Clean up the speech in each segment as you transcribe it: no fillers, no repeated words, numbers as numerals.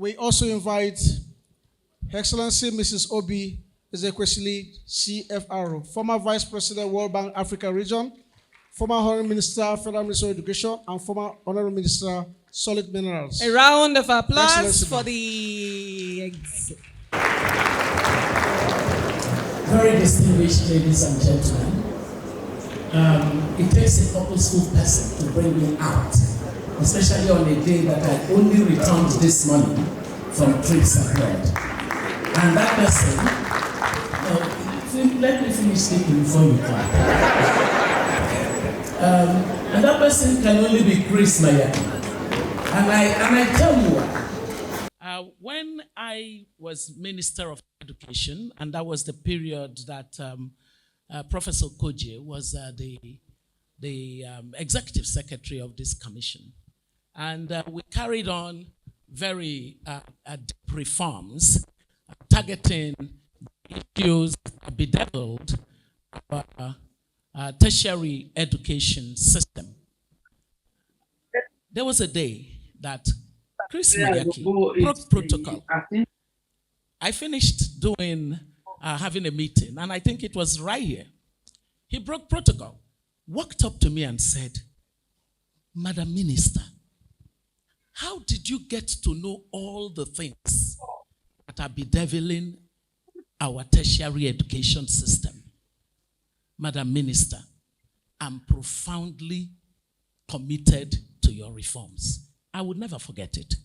we also invite Her Excellency Mrs. Obi Ezekwesili, CFR, former Vice President, World Bank Africa Region, former Honorary Minister, Federal Minister of Education, and former Honorary Minister, Solid Minerals. A round of applause for the... Very distinguished ladies and gentlemen, it takes a purposeful person to bring me out, especially on a day that I only returned this morning from trips abroad. And that person, let me finish speaking before you come. And that person can only be Chris Maiyaki. And I tell you why. When I was Minister of Education, and that was the period that Professor Koje was the Executive Secretary of this commission. And we carried on very deep reforms, targeting issues that bedeviled our tertiary education system. There was a day that Chris Maiyaki broke protocol. I finished doing, having a meeting, and I think it was right here. He broke protocol, walked up to me and said, Madam Minister, how did you get to know all the things that are bedeviling our tertiary education system? Madam Minister, I'm profoundly committed to your reforms. I would never forget it.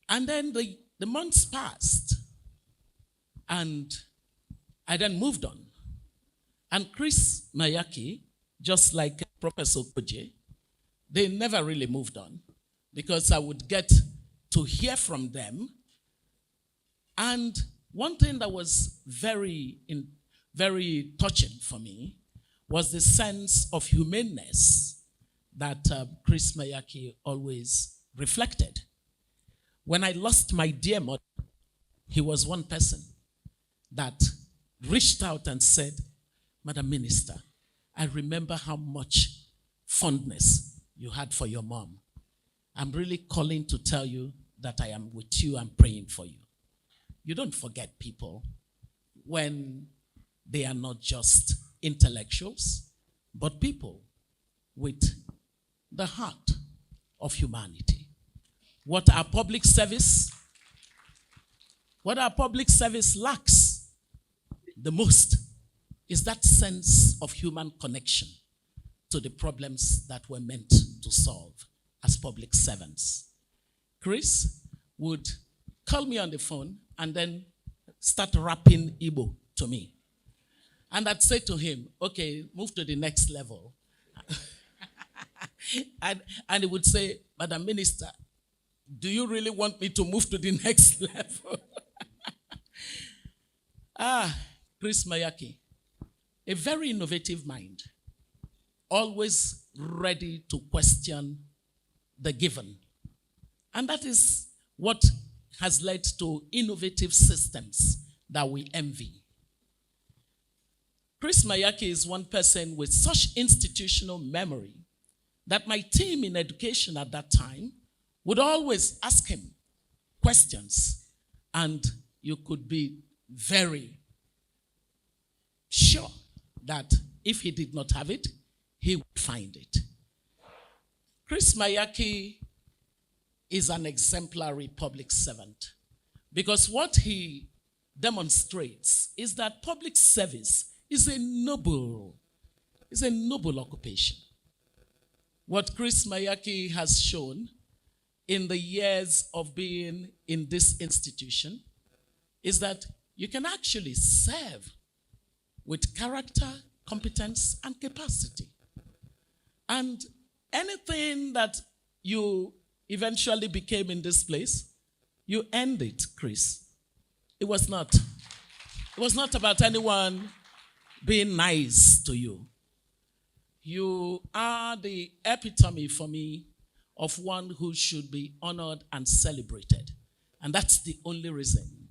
And then the months passed, and I then moved on. And Chris Maiyaki, just like Professor Koje, they never really moved on, because I would get to hear from them. And one thing that was very touching for me was the sense of humaneness that Chris Maiyaki always reflected. When I lost my dear mother, he was one person that reached out and said, Madam Minister, I remember how much fondness you had for your mom. I'm really calling to tell you that I am with you and praying for you. You don't forget people when they are not just intellectuals, but people with the heart of humanity. What our public service lacks the most is that sense of human connection to the problems that we're meant to solve as public servants. Chris would call me on the phone and then start rapping Igbo to me. And I'd say to him, okay, move to the next level. and he would say, Madam Minister, do you really want me to move to the next level? Chris Maiyaki, a very innovative mind, always ready to question the given. And that is what has led to innovative systems that we envy. Chris Maiyaki is one person with such institutional memory that my team in education at that time would always ask him questions, and you could be very sure that if he did not have it, he would find it. Chris Maiyaki is an exemplary public servant, because what he demonstrates is that public service is a noble occupation. What Chris Maiyaki has shown in the years of being in this institution is that you can actually serve with character, competence, and capacity. And anything that you eventually became in this place, you earned it, Chris. It was not about anyone being nice to you. You are the epitome for me of one who should be honored and celebrated. And that's the only reason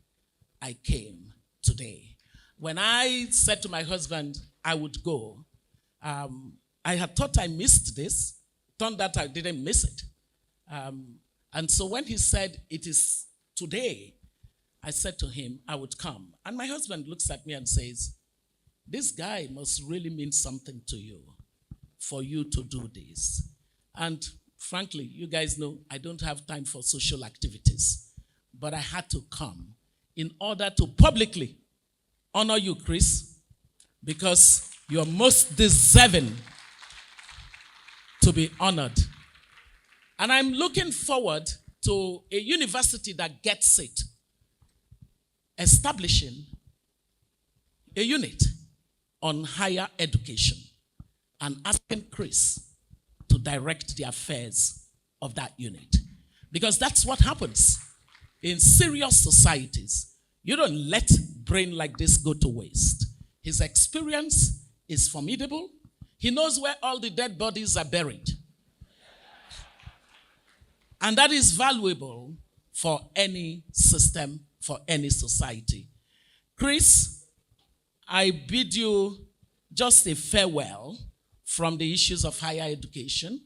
I came today. When I said to my husband I would go, I had thought I missed this, turned out I didn't miss it. And so when he said, it is today, I said to him, I would come. And my husband looks at me and says, this guy must really mean something to you for you to do this. And frankly, you guys know I don't have time for social activities, but I had to come in order to publicly honor you, Chris, because you're most deserving to be honored. And I'm looking forward to a university that gets it, establishing a unit on higher education and asking Chris to direct the affairs of that unit. Because that's what happens in serious societies. You don't let brain like this go to waste. His experience is formidable. He knows where all the dead bodies are buried. And that is valuable for any system, for any society. Chris, I bid you just a farewell from the issues of higher education.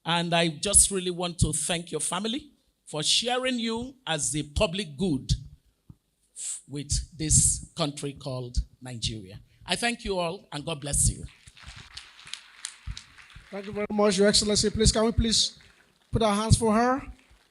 And I just really want to thank your family for sharing you as a public good with this country called Nigeria. I thank you all, and God bless you. Thank you very much, Your Excellency. Please, can we please put our hands for her?